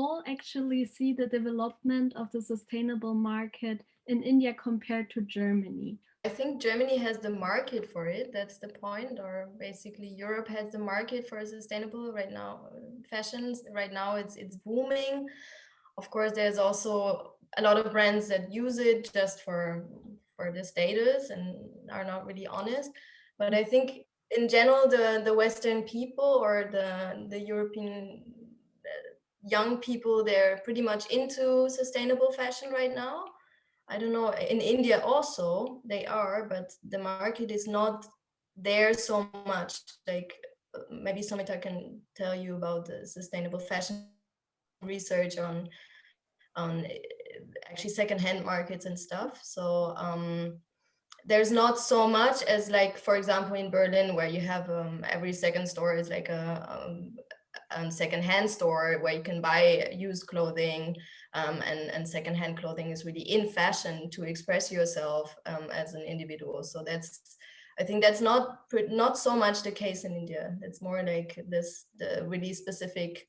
all actually see the development of the sustainable market in India compared to Germany? I think Germany has the market for it. That's the point. Or basically, Europe has the market for sustainable right now. Fashions right now, it's booming. Of course, there's also a lot of brands that use it just for the status and are not really honest. But I think in general, the Western people or the European young people, they're pretty much into sustainable fashion right now. I don't know, in India also they are, but the market is not there so much. Like maybe Samita can tell you about the sustainable fashion research on actually secondhand markets and stuff. So there's not so much as, like, for example, in Berlin, where you have every second store is like a secondhand store where you can buy used clothing, and secondhand clothing is really in fashion to express yourself as an individual. So I think that's not so much the case in India. It's more like the really specific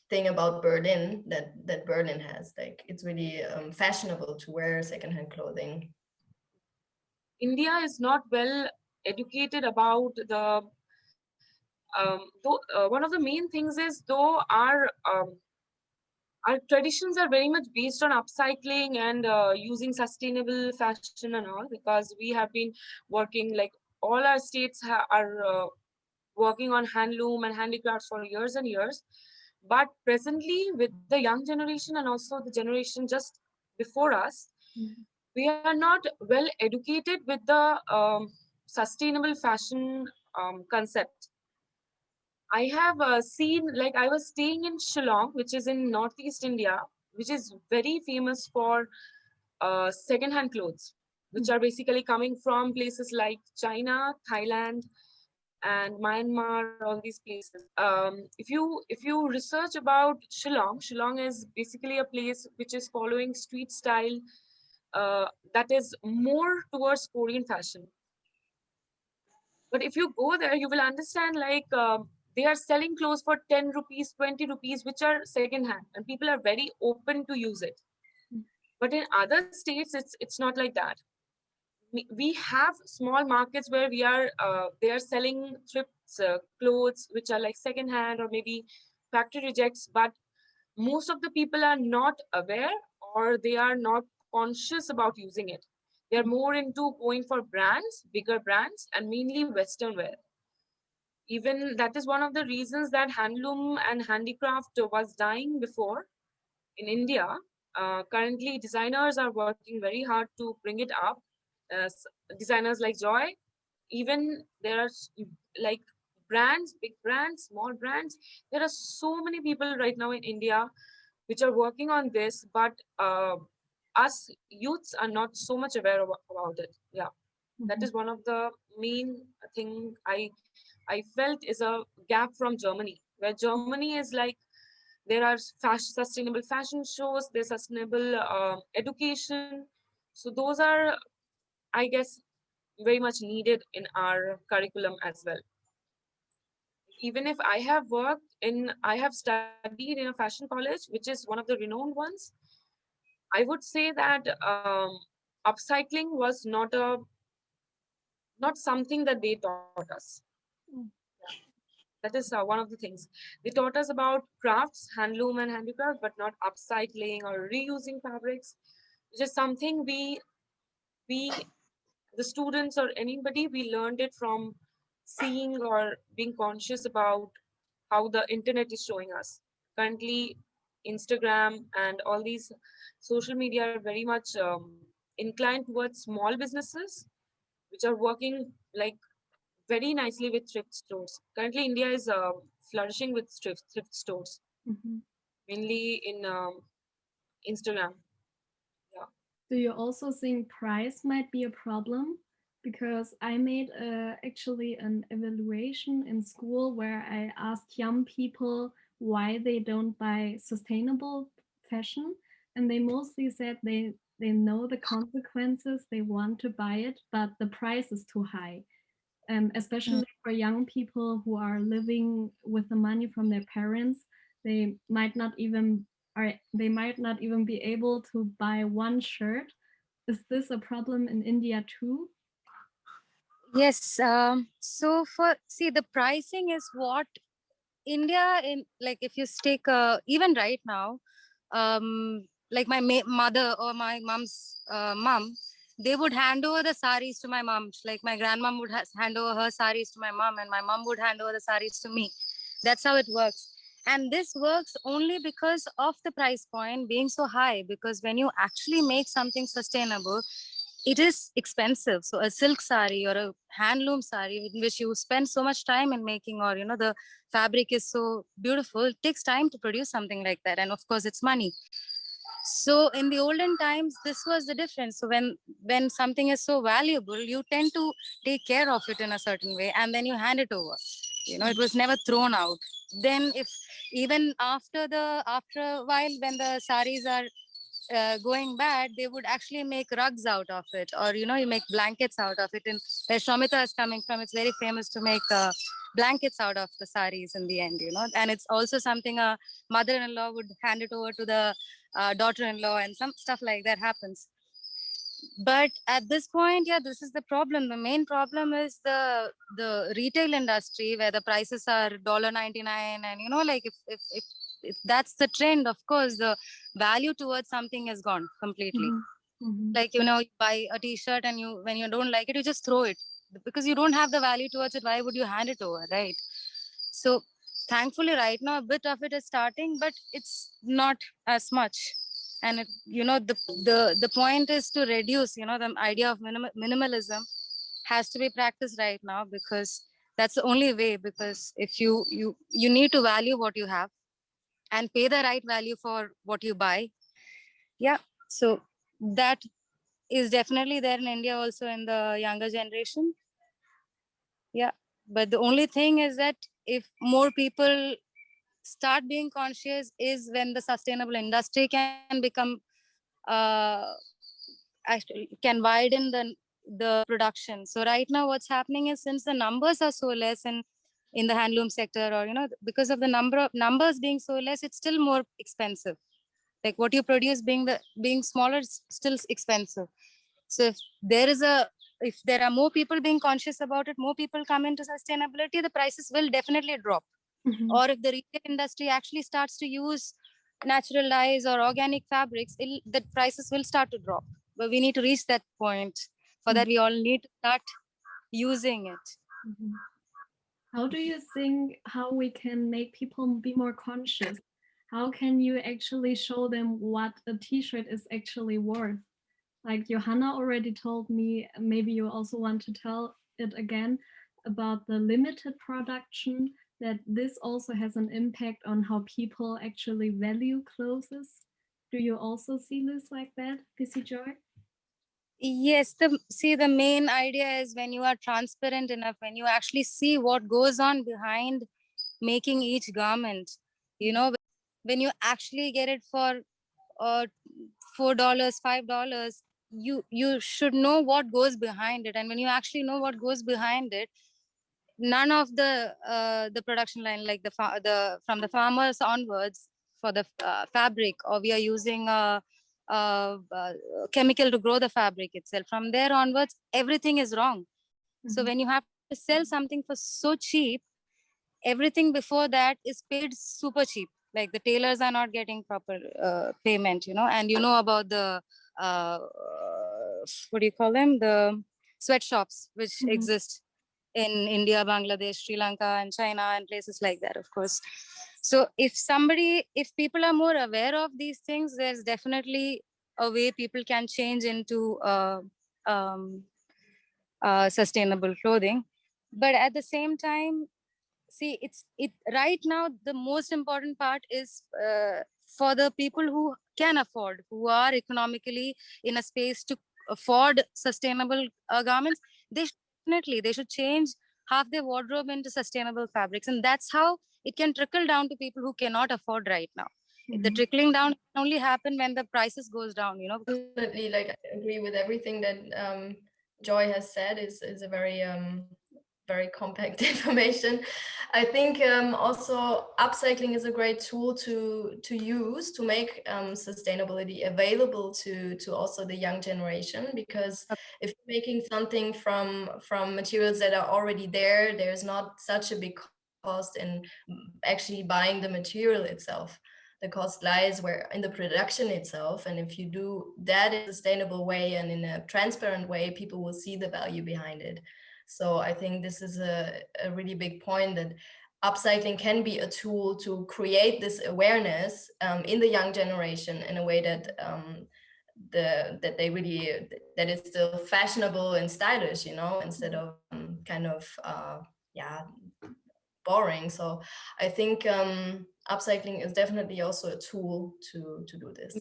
thing about Berlin that Berlin has. Like it's really fashionable to wear secondhand clothing. India is not well educated about the one of the main things is, though our traditions are very much based on upcycling and using sustainable fashion and all, because we have been working, like all our states are working on handloom and handicrafts for years and years. But presently, with the young generation and also the generation just before us, we are not well educated with the sustainable fashion concept. I have seen, like I was staying in Shillong, which is in Northeast India, which is very famous for second-hand clothes, which are basically coming from places like China, Thailand, and Myanmar, all these places. If you research about Shillong, Shillong is basically a place which is following street style that is more towards Korean fashion. But if you go there, you will understand, like they are selling clothes for 10 rupees, 20 rupees, which are second hand, and people are very open to use it. But in other states, it's not like that. We have small markets where they are selling thrifts clothes which are like second hand or maybe factory rejects, but most of the people are not aware, or they are not conscious about using it. They're more into going for brands, bigger brands, and mainly Western wear. Even that is one of the reasons that handloom and handicraft was dying before in India. Currently, designers are working very hard to bring it up. Designers like Joy, even there are like brands, big brands, small brands. There are so many people right now in India which are working on this, but us youths are not so much aware about it. Yeah, that is one of the main thing I felt is a gap from Germany, where Germany is like, there are sustainable fashion shows, there's sustainable education. So those are, I guess, very much needed in our curriculum as well. Even if I have studied in a fashion college, which is one of the renowned ones, I would say that upcycling was not something that they taught us. That is one of the things. They taught us about crafts, handloom and handicraft, but not upcycling or reusing fabrics, which is something the students or anybody, we learned it from seeing or being conscious about how the internet is showing us. Currently, Instagram and all these social media are very much inclined towards small businesses, which are working like very nicely with thrift stores. Currently, India is flourishing with thrift stores, mainly in Instagram. Yeah. Do you also think price might be a problem? Because I made actually an evaluation in school where I asked young people why they don't buy sustainable fashion, and they mostly said they know the consequences, they want to buy it, but the price is too high. Especially for young people who are living with the money from their parents, they might not even be able to buy one shirt. Is this a problem in India too? Yes. So the pricing is what India in, like, if you take even right now, like my mother or my mom's mom, they would hand over the saris to my mom. Like my grandmom would hand over her saris to my mom, and my mom would hand over the saris to me. That's how it works. And this works only because of the price point being so high. Because when you actually make something sustainable, it is expensive. So a silk sari or a handloom sari in which you spend so much time in making, or the fabric is so beautiful, it takes time to produce something like that, and of course it's money. So in the olden times, this was the difference. So when something is so valuable, you tend to take care of it in a certain way, and then you hand it over. It was never thrown out. Then if even after a while, when the saris are going bad, they would actually make rugs out of it, or you make blankets out of it. And where Shomita is coming from, it's very famous to make blankets out of the saris in the end. And it's also something a mother-in-law would hand it over to the daughter-in-law, and some stuff like that happens. But at this point, yeah, this is the problem. The main problem is the retail industry, where the prices are $1.99, and like if that's the trend, of course the value towards something is gone completely. Like you buy a t-shirt, and when you don't like it, you just throw it, because you don't have the value towards it. Why would you hand it over, right? So thankfully right now a bit of it is starting, but it's not as much. And the point is to reduce. The idea of minimalism has to be practiced right now, because that's the only way. Because if you need to value what you have and pay the right value for what you buy. Yeah, so that is definitely there in India, also in the younger generation. Yeah, but the only thing is that if more people start being conscious, is when the sustainable industry can become actually can widen the production. So right now what's happening is, since the numbers are so less in the handloom sector, or because of the numbers being so less, it's still more expensive. Like what you produce being smaller, it's still expensive. So if there are more people being conscious about it, more people come into sustainability, the prices will definitely drop. Or if the retail industry actually starts to use natural dyes or organic fabrics, the prices will start to drop. But we need to reach that point. For that, we all need to start using it. How do you think how we can make people be more conscious? How can you actually show them what a t-shirt is actually worth? Like Johanna already told me, maybe you also want to tell it again about the limited production, that this also has an impact on how people actually value clothes. Do you also see this like that, Busy Joy? Yes, the main idea is, when you are transparent enough, when you actually see what goes on behind making each garment, when you actually get it for $4, $5, you should know what goes behind it. And when you actually know what goes behind it, none of the production line, like from the farmers onwards, for the fabric, or we are using chemical to grow the fabric itself, from there onwards everything is wrong. So when you have to sell something for so cheap, everything before that is paid super cheap. Like the tailors are not getting proper payment, and about the what do you call them, the sweatshops which exist in India, Bangladesh, Sri Lanka, and China, and places like that, of course. So if people are more aware of these things, there's definitely a way people can change into sustainable clothing. But at the same time, see, right now the most important part is for the people who can afford, who are economically in a space to afford sustainable garments. They should change half their wardrobe into sustainable fabrics, and that's how it can trickle down to people who cannot afford right now. The trickling down can only happen when the prices goes down. Definitely, like I agree with everything that Joy has said. Is a very very compact information. I think also upcycling is a great tool to use to make sustainability available to also the young generation, because if you're making something from materials that are already there, there's not such a big cost in actually buying the material itself. The cost lies where in the production itself, and if you do that in a sustainable way and in a transparent way, people will see the value behind it. So I think this is a really big point, that upcycling can be a tool to create this awareness in the young generation in a way that that they really, that it's still fashionable and stylish, you know, instead of kind of yeah, boring. So I think upcycling is definitely also a tool to do this.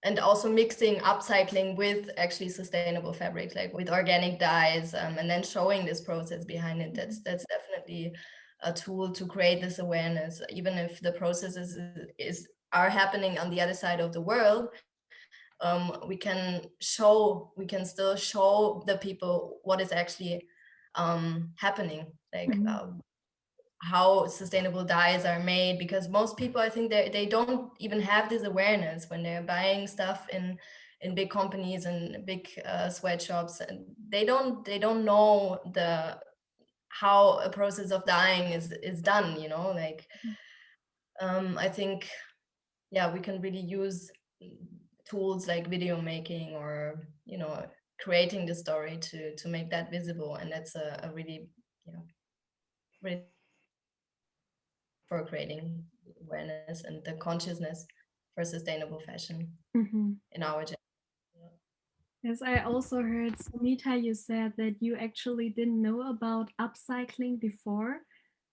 And also mixing upcycling with actually sustainable fabrics, like with organic dyes, and then showing this process behind it. That's definitely a tool to create this awareness, even if the processes are happening on the other side of the world. We can still show the people what is actually happening, like how sustainable dyes are made, because most people, I think, they don't even have this awareness when they're buying stuff in big companies and big sweatshops, and they don't know how a process of dyeing is done, you know, like I think, yeah, we can really use tools like video making, or, you know, creating the story to make that visible. And that's a really, you know, really for creating awareness and the consciousness for sustainable fashion in our generation. Yes, I also heard, Sunita, you said that you actually didn't know about upcycling before.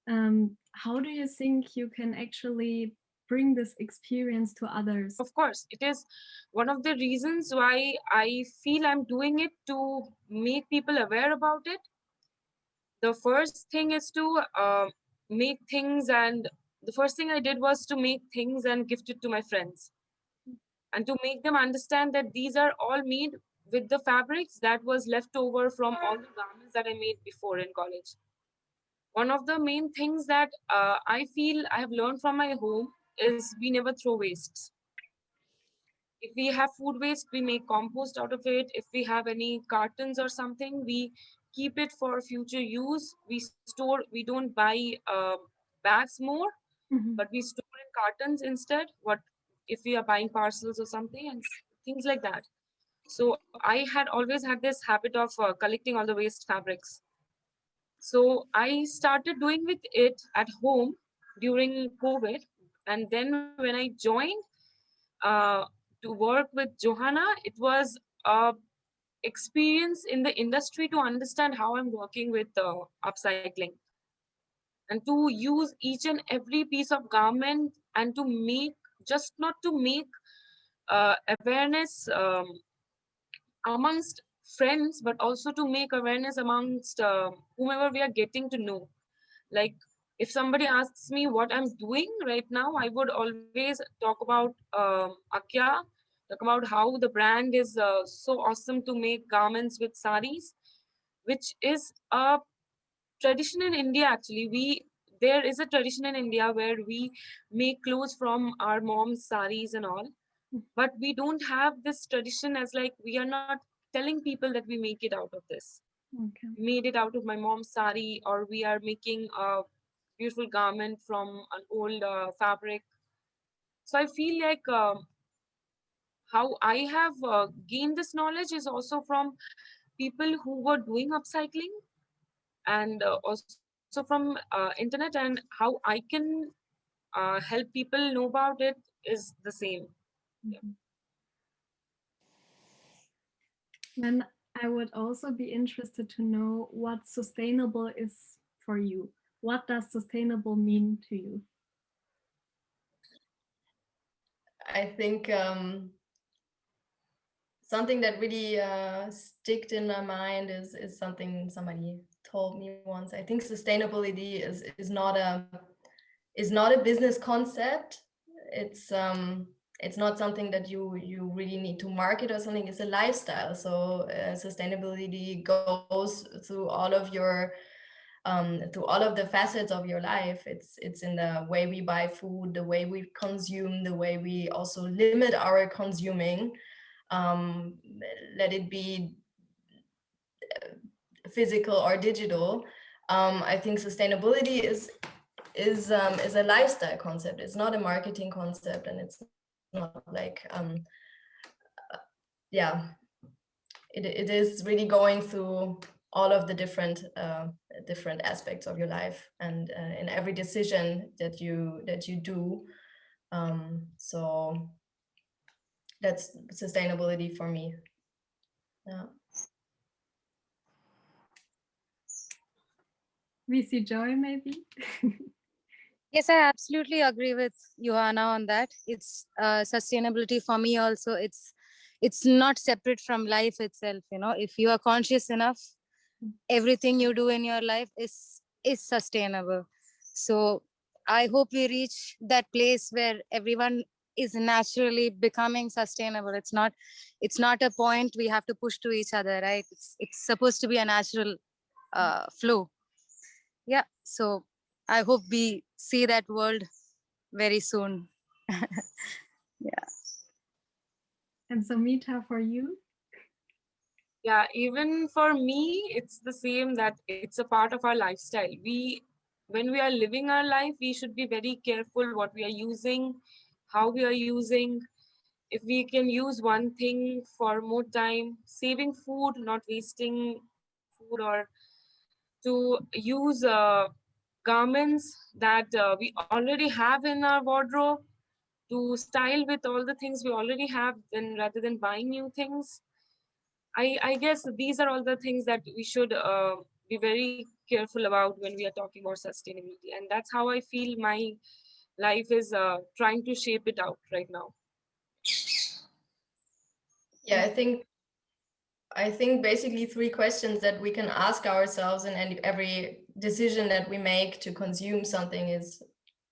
How do you think you can actually bring this experience to others? Of course, it is one of the reasons why I feel I'm doing it, to make people aware about it. The first thing is to make things, and the first thing I did was to make things and gift it to my friends, and to make them understand that these are all made with the fabrics that was left over from all the garments that I made before in college. One of the main things that I feel I have learned from my home is we never throw wastes. If we have food waste, we make compost out of it. If we have any cartons or something, we keep it for future use. We don't buy bags more, but we store in cartons instead. What if we are buying parcels or something, and things like that. So I had always had this habit of collecting all the waste fabrics. So I started doing with it at home during COVID. And then when I joined to work with Johanna, it was a experience in the industry to understand how I'm working with upcycling, and to use each and every piece of garment, and to make, just not to make awareness amongst friends, but also to make awareness amongst whomever we are getting to know. Like, if somebody asks me what I'm doing right now, I would always talk about AKYA, talk about how the brand is so awesome to make garments with saris, which is a tradition in India. Actually, there is a tradition in India where we make clothes from our mom's saris and all, but we don't have this tradition, as like we are not telling people that we make it out of this. Okay. Made it out of my mom's sari, or we are making a beautiful garment from an old fabric. So I feel like how I have gained this knowledge is also from people who were doing upcycling, and also from internet, and how I can help people know about it is the same. Then I would also be interested to know what sustainable is for you. What does sustainable mean to you? I think something that really sticked in my mind is something somebody told me once. I think sustainability is not a business concept. It's not something that you really need to market or something. It's a lifestyle. So sustainability goes through all of your through all of the facets of your life. It's in the way we buy food, the way we consume, the way we also limit our consuming. Let it be physical or digital. I think sustainability is a lifestyle concept. It's not a marketing concept, and it's not like yeah, it is really going through all of the different aspects of your life, and in every decision that you do. So that's sustainability for me. Yeah. We see Joy, maybe. Yes, I absolutely agree with Johanna on that. It's sustainability for me also. It's not separate from life itself. You know, if you are conscious enough, everything you do in your life is sustainable. So I hope we reach that place where everyone is naturally becoming sustainable. It's not a point we have to push to each other, right? It's supposed to be a natural flow. Yeah, so I hope we see that world very soon. Yeah. And so Mita, for you? Yeah, even for me, it's the same, that it's a part of our lifestyle. When we are living our life, we should be very careful what we are using, how we are using. If we can use one thing for more time, saving food, not wasting food, or to use garments that we already have in our wardrobe, to style with all the things we already have, then rather than buying new things. I guess these are all the things that we should be very careful about when we are talking about sustainability. And that's how I feel my life is trying to shape it out right now. Yeah, I think basically 3 questions that we can ask ourselves in every decision that we make to consume something is: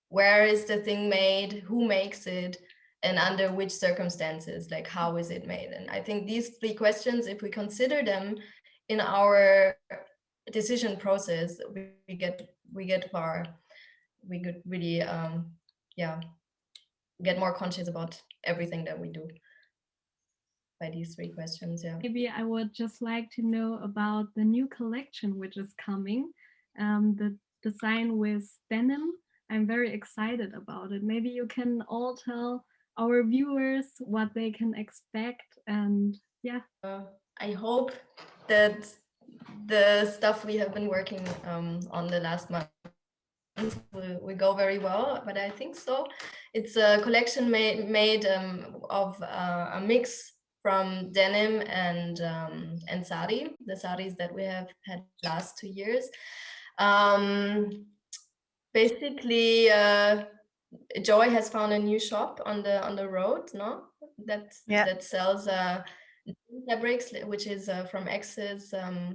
where is the thing made, who makes it, and under which circumstances, like how is it made? And I think these 3 questions, if we consider them in our decision process, we get far. We could really yeah, get more conscious about everything that we do by these 3 questions. Yeah. Maybe I would just like to know about the new collection which is coming, the design with denim. I'm very excited about it. Maybe you can all tell our viewers what they can expect, and yeah. I hope that the stuff we have been working on the last month will go very well, but I think so. It's a collection made of a mix from denim and sari, the saris that we have had last 2 years. Basically, Joy has found a new shop on the road, no? That sells fabrics, which is from excess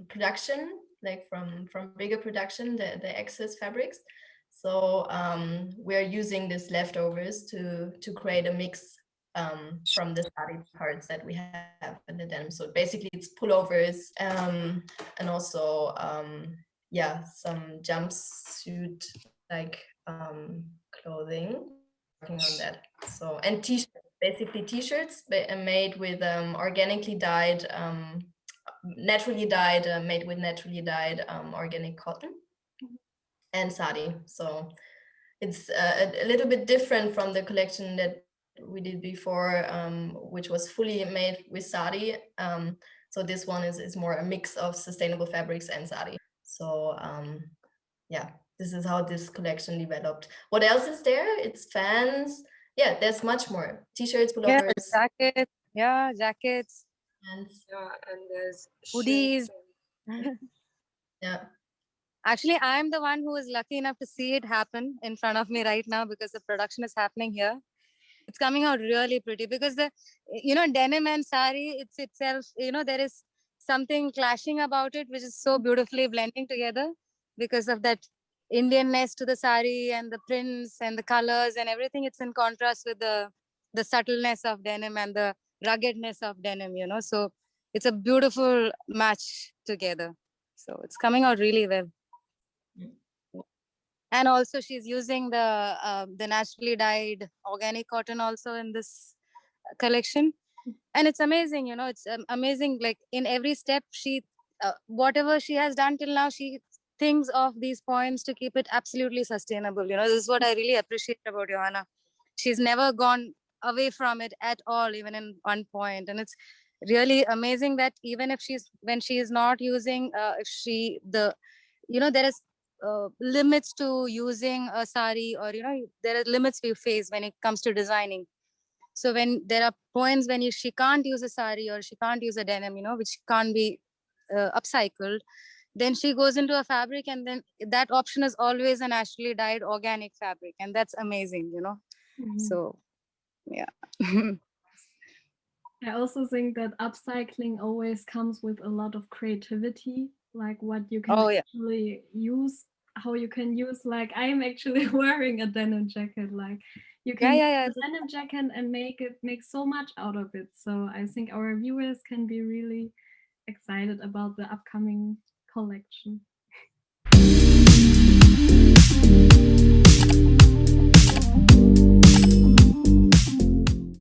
production, like from bigger production, the excess fabrics. So we're using these leftovers to create a mix from the sari parts that we have in the denim. So basically it's pullovers and also yeah, some jumpsuit like clothing, working on that. So, and t-shirts, basically t-shirts made with organically dyed, naturally dyed, made with naturally dyed organic cotton and sari. So it's a little bit different from the collection that we did before, which was fully made with sari. So this one is more a mix of sustainable fabrics and sari. So yeah, this is how this collection developed. What else is there? It's fans. Yeah, there's much more. T-shirts, pullovers. Yeah, jackets. Fans. Yeah, and there's Hoodies. Yeah. Actually, I'm the one who is lucky enough to see it happen in front of me right now, because the production is happening here. It's coming out really pretty, because the, you know, denim and sari, it's itself, you know, there is something clashing about it, which is so beautifully blending together because of that Indianness to the sari and the prints and the colors and everything. It's in contrast with the subtleness of denim and the ruggedness of denim, you know. So it's a beautiful match together. So it's coming out really well. And also she's using the naturally dyed organic cotton also in this collection. And it's amazing, you know, it's amazing, like in every step she whatever she has done till now, she thinks of these points to keep it absolutely sustainable. You know, this is what I really appreciate about Johanna. She's never gone away from it at all, even in one point. And it's really amazing that even if when she is not using you know, there is limits to using a sari, or you know, there are limits we face when it comes to designing. So when there are points when she can't use a sari or she can't use a denim, you know, which can't be upcycled, then she goes into a fabric, and then that option is always a naturally dyed organic fabric, and that's amazing, you know. So yeah. I also think that upcycling always comes with a lot of creativity, like what you can actually use, how you can use, like I'm actually wearing a denim jacket, like you can use a denim jacket and make so much out of it. So I think our viewers can be really excited about the upcoming collection.